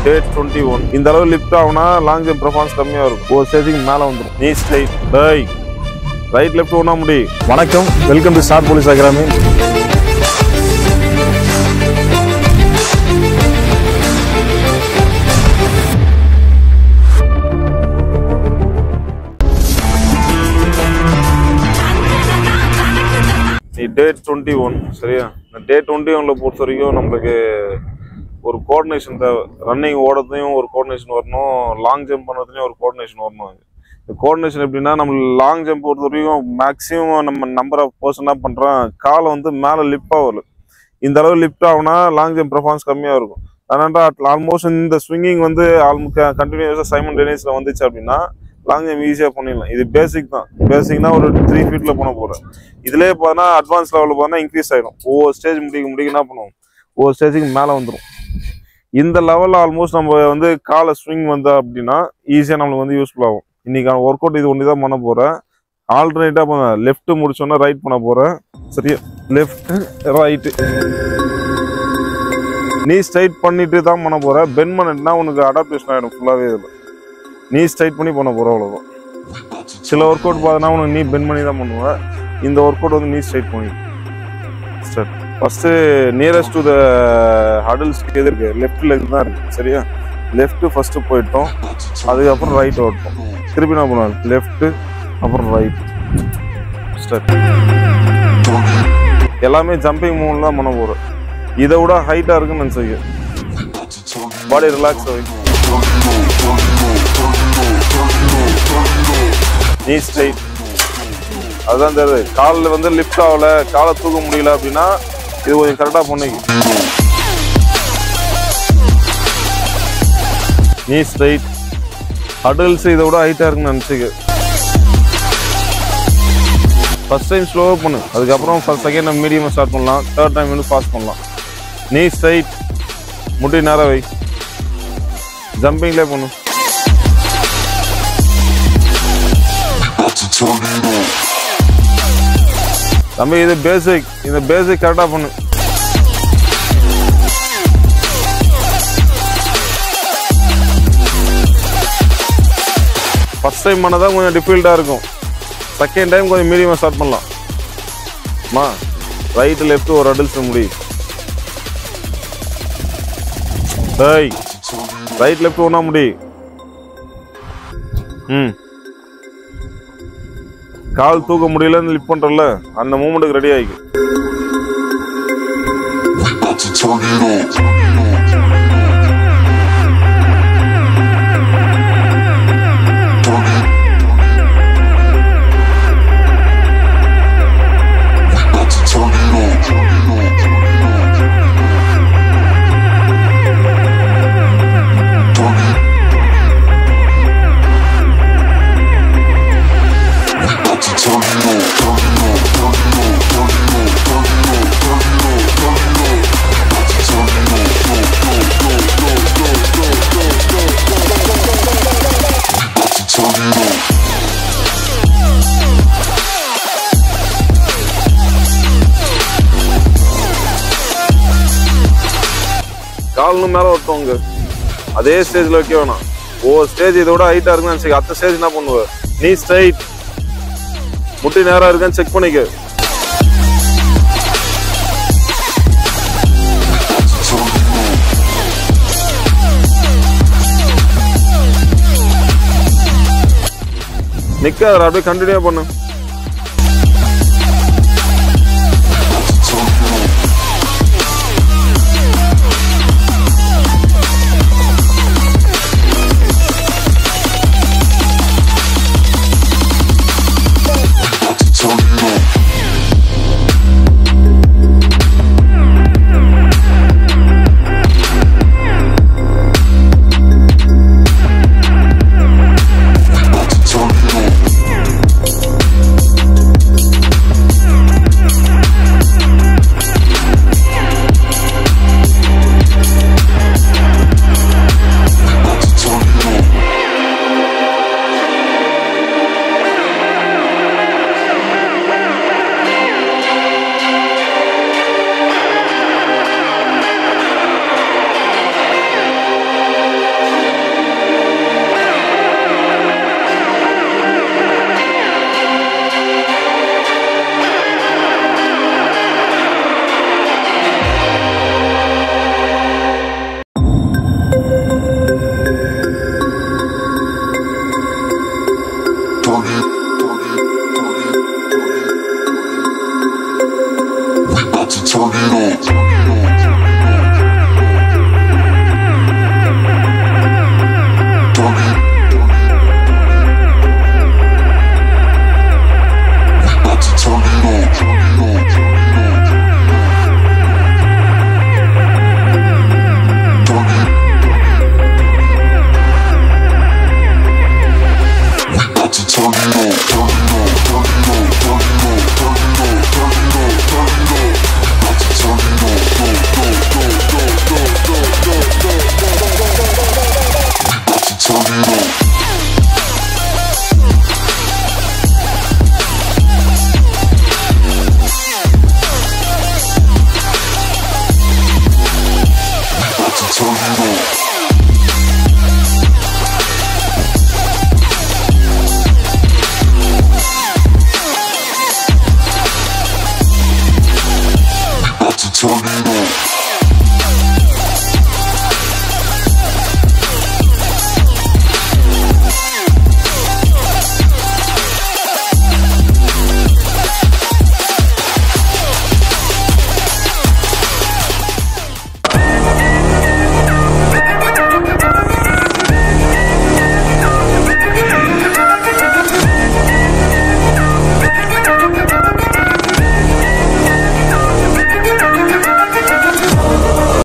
Date 21. இந்த அளவு lift ஆகுனா லாங் ஜம்ப் பெர்ஃபார்மன்ஸ் கம்மியாக இருக்கும். ஒரு ஸ்டேஜுக்கு மேலே வந்துடும். நீ ஸ்ட்ரைட் ரைட் லெஃப்ட் ஒன்றா முடி. வணக்கம், welcome to star police academy. Date 21 சரியா? இந்த டேட் 21ல பொறுத்த வரைக்கும் நம்மளுக்கு ஒரு கோஆர்டினேஷன் தேவை. ரன்னிங் ஓடுறதையும் ஒரு கோஆர்டினேஷன் வரணும், லாங் ஜம்ப் பண்ணுறதுலையும் ஒரு கோஆர்டினேஷன் வரணும். இந்த கோஆர்டினேஷன் எப்படின்னா, நம்ம லாங் ஜம்ப் பொறுத்த வரைக்கும் மேக்ஸிமம் நம்ம நம்பர் ஆஃப் பர்சன் என்ன பண்ணுறோம், காலை வந்து மேலே லிஃப்ட் ஆகல. இந்த அளவு லிஃப்ட் ஆகுனா லாங் ஜம்ப் பெர்ஃபார்மன்ஸ் கம்மியாக இருக்கும். அதனால ஆல்மோஸ்ட் இந்த ஸ்விங்கிங் வந்து கண்டினியூஸாக சைமல்டேனியஸில் வந்துச்சு அப்படின்னா லாங் ஜம்ப் ஈஸியாக பண்ணிடலாம். இது பேசிக் தான். பேசிக்னா ஒரு 3 ஃபீட்டில் பண்ண போகிறேன். இதுலேயே பார்த்தா அட்வான்ஸ் லெவலில் பார்த்தா இன்க்ரீஸ் ஆகிடும். ஒவ்வொரு ஸ்டேஜ் முடிக்க என்ன பண்ணுவோம், ஒவ்வொரு ஸ்டேஜுக்கு மேலே வந்துடும். இந்த லெவலில் ஆல்மோஸ்ட் நம்ம வந்து காலை ஸ்விங் வந்தா அப்படின்னா ஈஸியாக நம்மளுக்கு வந்து யூஸ்ஃபுல் ஆகும். இன்றைக்கான ஒர்க் அவுட் இது ஒன்று தான் பண்ண போகிறேன். ஆல்டர்னேட்டாக பண்ண லெஃப்ட்டு முடிச்சோன்னா ரைட் பண்ண போகிறேன். சரியா? லெஃப்ட்டு ரைட்டு நீ ஸ்ட்ரைட் பண்ணிட்டு தான் பண்ண போகிறேன். பெண்ட் பண்ணிட்டுனா உனக்கு அடாப்டேஷன் ஆகிடும் ஃபுல்லாகவே. இதில் நீ ஸ்ட்ரைட் பண்ணி பண்ண போகிற அவ்வளோதான். சில ஒர்க் அவுட் பார்த்தனா உனக்கு நீ பெண்ட் பண்ணி தான் பண்ணுவேன். இந்த ஒர்க் அவுட் வந்து நீ ஸ்ட்ரைட் பண்ணி start. First nearest to the ஹடல்ஸ்க்கு எது இருக்குது, லெஃப்ட் லெக் தான் இருக்குது. சரியா? லெஃப்ட்டு ஃபஸ்ட்டு போயிட்டோம், அதுக்கப்புறம் ரைட் ஓட்டோம். திருப்பி என்ன பண்ணுவேன், லெஃப்ட்டு அப்புறம் ரைட் ஸ்டார்ட். எல்லாமே ஜம்பிங் மூவ்ல தான் பண்ண போகிறேன். இதை விட ஹைட்டாக இருக்குன்னு நினச்சிக்க. பாடி ரிலாக்ஸ் ஆகி நீ ஸ்ட்ரைட். அதுதான் தெரியுது. காலில் வந்து லிஃப்ட் ஆகலை, காலை தூக்க முடியல அப்படின்னா இது கொஞ்சம் கரெக்டாக பண்ணிக்க. நீ ஸ்ட்ரைட். ஹடல்ஸ் இதை விட ஹைட்டாக இருக்குன்னு நினச்சிக்க. ஃபர்ஸ்ட் டைம் ஸ்லோவாக பண்ணு, அதுக்கப்புறம் செகண்ட் டைம் மீடியமாக ஸ்டார்ட் பண்ணலாம், தேர்ட் டைம் வந்து ஃபாஸ்ட் பண்ணலாம். நீ ஸ்ட்ரைட். முட்டி நேரம் வை. ஜம்பிங்லேயே பண்ணு. தம்பி இது பேசிக். இந்த பேசிக் கரெக்டாக பண்ணு. ஃபர்ஸ்ட் டைம் பண்ணதான் கொஞ்சம் டிஃபிகல்ட்டாக இருக்கும். செகண்ட் டைம் கொஞ்சம் மீடியமாக ஸ்டார்ட் பண்ணலாம். அம்மா ரைட்டு லெஃப்ட் ஒரு அடல்ஸ் முடி. ரைட் லெஃப்ட் ஒன்றா முடி. கால் தூக்க முடியலன்னு லிஃப்ட் பண்றல, அந்த மூமெண்ட்டுக்கு ரெடி ஆகிக்கு. கால்னு மேலே ஒருத்தவங்க அதே ஸ்டேஜில் வைக்க வேணாம். ஒவ்வொரு ஸ்டேஜ் இதோட ஹைட்டாக இருக்குன்னு நினச்சிக்க. அடுத்த ஸ்டேஜ் என்ன பண்ணுவேன், நீ ஸ்ட்ரைட். முட்டி நேராக இருக்கான்னு செக் பண்ணிக்க. நிக்காத, அப்படியே கண்டினியூ பண்ணு. turn it on.